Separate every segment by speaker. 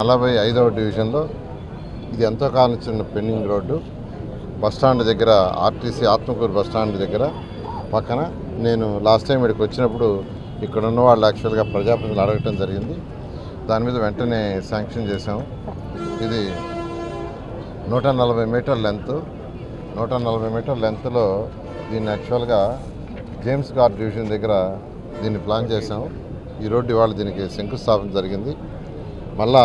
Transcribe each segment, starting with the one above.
Speaker 1: 45వ డివిజన్లో ఇది ఎంతో కాలం చిన్న పెండింగ్ రోడ్డు బస్టాండ్ దగ్గర ఆర్టీసీ ఆత్మకూరు బస్టాండ్ దగ్గర పక్కన. నేను లాస్ట్ టైం ఇక్కడికి వచ్చినప్పుడు ఇక్కడ ఉన్న వాళ్ళు యాక్చువల్గా ప్రజాప్రతినిధులు అడగటం జరిగింది. దాని మీద వెంటనే శాంక్షన్ చేసాము. ఇది 140 మీటర్ లెంత్. 140 మీటర్ లెంత్లో దీన్ని యాక్చువల్గా జేమ్స్ గార్డ్ డివిజన్ దగ్గర దీన్ని ప్లాన్ చేసాము. ఈ రోడ్డు ఇవాళ దీనికి శంకుస్థాపన జరిగింది. మళ్ళా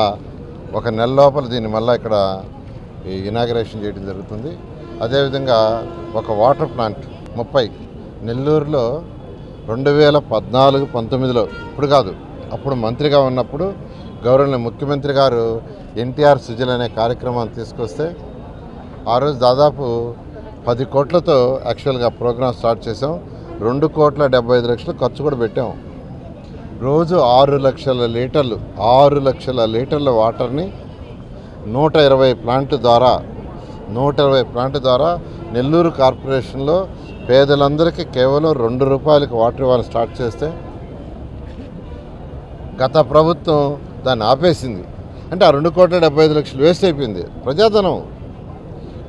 Speaker 1: ఒక నెల లోపల దీన్ని మళ్ళీ ఇక్కడ ఇనాగరేషన్ చేయడం జరుగుతుంది. అదేవిధంగా ఒక వాటర్ ప్లాంట్ 30 నెల్లూరులో 2014-19లో ఇప్పుడు కాదు, అప్పుడు మంత్రిగా ఉన్నప్పుడు గౌరవనీయ ముఖ్యమంత్రి గారు ఎన్టీఆర్ సుజల్ అనే కార్యక్రమాన్ని తీసుకొస్తే ఆ రోజు దాదాపు 10 కోట్లతో యాక్చువల్గా ప్రోగ్రామ్ స్టార్ట్ చేసాం. 2,75,00,000 ఖర్చు కూడా పెట్టాం. రోజు 6 లక్షల లీటర్ల వాటర్ని 120 ప్లాంట్ ద్వారా నెల్లూరు కార్పొరేషన్లో పేదలందరికీ కేవలం ₹2 వాటర్ ఇవ్వాలని స్టార్ట్ చేస్తే గత ప్రభుత్వం దాన్ని ఆపేసింది. అంటే ఆ 2,75,00,000 వేస్ట్ అయిపోయింది. ప్రజాధనం.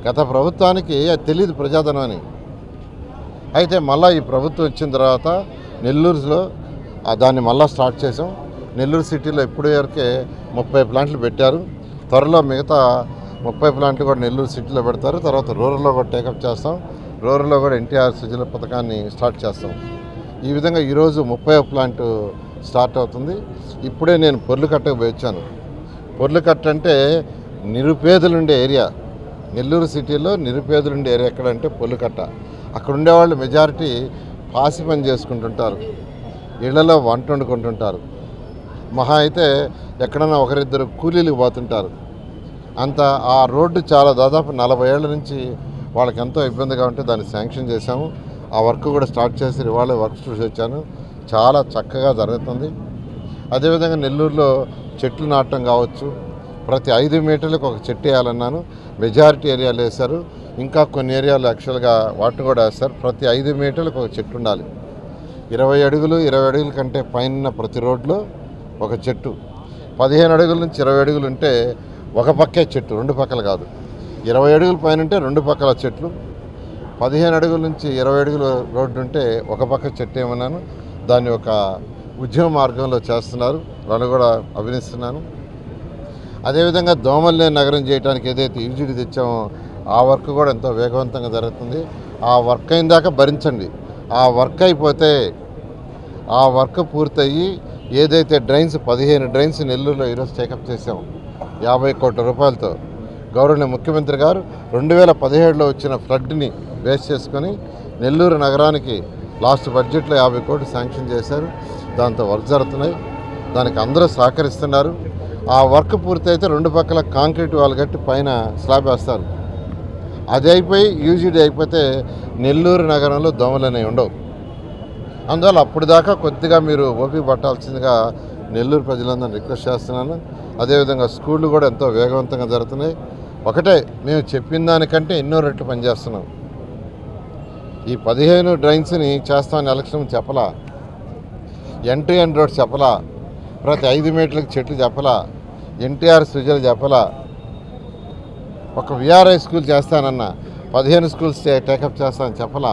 Speaker 1: గత ప్రభుత్వానికి అది తెలియదు ప్రజాధనం అని. అయితే మళ్ళీ ఈ ప్రభుత్వం వచ్చిన తర్వాత నెల్లూరులో దాన్ని మళ్ళీ స్టార్ట్ చేసాం. నెల్లూరు సిటీలో ఇప్పుడు వరకే 30 ప్లాంట్లు పెట్టారు. త్వరలో మిగతా 30 ప్లాంట్లు కూడా నెల్లూరు సిటీలో పెడతారు. తర్వాత రూరల్లో కూడా టేకప్ చేస్తాం. రూరల్లో కూడా ఎన్టీఆర్ సుజల పథకాన్ని స్టార్ట్ చేస్తాం. ఈ విధంగా ఈరోజు 30వ ప్లాంట్ స్టార్ట్ అవుతుంది. ఇప్పుడే నేను పొర్లుకట్టకు పోయి వచ్చాను. పొర్లుకట్ట అంటే నిరుపేదలుండే ఏరియా. నెల్లూరు సిటీలో నిరుపేదలుండే ఏరియా ఎక్కడంటే పొర్లుకట్ట. అక్కడ ఉండేవాళ్ళు మెజారిటీ పాసి పని చేసుకుంటుంటారు, ఇళ్లలో వంట వండుకుంటుంటారు. మహా అయితే ఎక్కడన్నా ఒకరిద్దరు కూలీలకు పోతుంటారు. అంత ఆ రోడ్డు చాలా దాదాపు 40 ఏళ్ల నుంచి వాళ్ళకి ఎంతో ఇబ్బందిగా ఉంటే దాన్ని శాంక్షన్ చేశాము. ఆ వర్క్ కూడా స్టార్ట్ చేసి ఇవాళ వర్క్ చూసి వచ్చాను. చాలా చక్కగా జరుగుతుంది. అదేవిధంగా నెల్లూరులో చెట్లు నాటడం కావచ్చు, ప్రతి 5 మీటర్లకు ఒక చెట్టు వేయాలన్నాను. మెజారిటీ ఏరియాలు వేశారు. ఇంకా కొన్ని ఏరియాలు యాక్చువల్గా వాటిని కూడా వేస్తారు. ప్రతి 5 మీటర్లకు ఒక చెట్టు ఉండాలి. 20 అడుగుల కంటే పైన ప్రతి రోడ్లో ఒక చెట్టు. 15 అడుగుల నుంచి 20 అడుగులు ఉంటే ఒక పక్కే చెట్టు, 2 పక్కలు కాదు. 20 అడుగుల పైన ఉంటే 2 పక్కల చెట్లు. 15 అడుగుల నుంచి 20 అడుగుల రోడ్డు ఉంటే ఒక పక్క చెట్టు ఏమన్నాను. దాన్ని ఒక ఉద్యమ మార్గంలో చేస్తున్నారు. వాళ్ళు కూడా అభినందిస్తున్నాను. అదేవిధంగా దోమల్లేని నగరం చేయడానికి ఏదైతే యూజిడి తెచ్చామో ఆ వర్క్ కూడా ఎంతో వేగవంతంగా జరుగుతుంది. ఆ వర్క్ అయిన దాకా భరించండి. ఆ వర్క్ అయిపోతే ఆ వర్క్ పూర్తయ్యి ఏదైతే డ్రైన్స్ 15 డ్రైన్స్ నెల్లూరులో ఈరోజు టేకప్ చేసాం 50 కోట్ల రూపాయలతో. గౌరవనీయ ముఖ్యమంత్రి గారు 2017లో వచ్చిన ఫ్లడ్ని బేస్ చేసుకొని నెల్లూరు నగరానికి లాస్ట్ బడ్జెట్లో 50 కోట్లు శాంక్షన్ చేశారు. దాంతో వర్క్ జరుగుతున్నాయి. దానికి అందరూ సహకరిస్తున్నారు. ఆ వర్క్ పూర్తయితే 2 పక్కల కాంక్రీట్ వాల్ కట్టి పైన స్లాబ్ వేస్తారు. అది అయిపోయి యూజీడీ అయిపోతే నెల్లూరు నగరంలో దోమలు అనేవి ఉండవు. అందువల్ల అప్పుడు దాకా కొద్దిగా మీరు ఓపిక పట్టాల్సిందిగా నెల్లూరు ప్రజలందరినీ రిక్వెస్ట్ చేస్తున్నాను. అదేవిధంగా స్కూళ్ళు కూడా ఎంతో వేగవంతంగా జరుగుతున్నాయి. ఒకటే, మేము చెప్పిన దానికంటే ఎన్నో రెట్లు పనిచేస్తున్నాం. ఈ 15 డ్రైన్స్ని చేస్తామని ఎలక్షన్ చెప్పలా, ఎంట్రీ అండ్ రోడ్స్ చెప్పలా, ప్రతి 5 మీటర్లకు చెట్లు చెప్పలా, ఎన్టీఆర్ సుజల్ చెప్పలా, ఒక విఆర్ఐ స్కూల్ చేస్తానన్నా 15 స్కూల్స్ టేకప్ చేస్తానని చెప్పలా.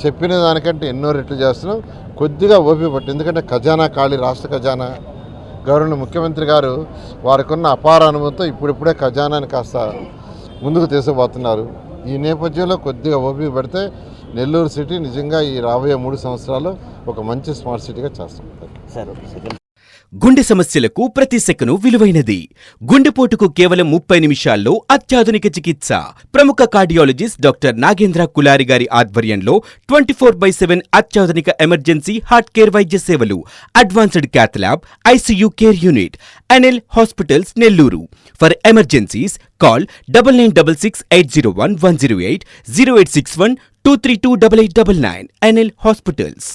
Speaker 1: చెప్పిన దానికంటే ఎన్నో రెట్లు చేస్తున్నాం. కొద్దిగా ఓపిక పట్టు. ఎందుకంటే ఖజానా ఖాళీ, రాష్ట్ర ఖజానా. గవర్నర్ ముఖ్యమంత్రి గారు వారికి ఉన్న అపార అనుభవంతో ఇప్పుడిప్పుడే ఖజానాని కాస్త ముందుకు తీసుకుపోతున్నారు. ఈ నేపథ్యంలో కొద్దిగా ఓపిక పడితే నెల్లూరు సిటీ నిజంగా ఈ రాబోయే 3 సంవత్సరాలు ఒక మంచి స్మార్ట్ సిటీగా చేస్తాం.
Speaker 2: గుండె సమస్యలకు ప్రతి సెకను విలువైనది. గుండెపోటుకు కేవలం 30 నిమిషాల్లో అత్యాధునిక చికిత్స. ప్రముఖ కార్డియాలజిస్ట్ డాక్టర్ నాగేంద్ర కులారి గారి ఆధ్వర్యంలో 24/7 అత్యాధునిక ఎమర్జెన్సీ హార్ట్ కేర్ వైద్య సేవలు. Advanced cath lab, ICU care unit. NL hospitals Nellore. For emergencies call 9966801108 0861 2328899. NL hospitals.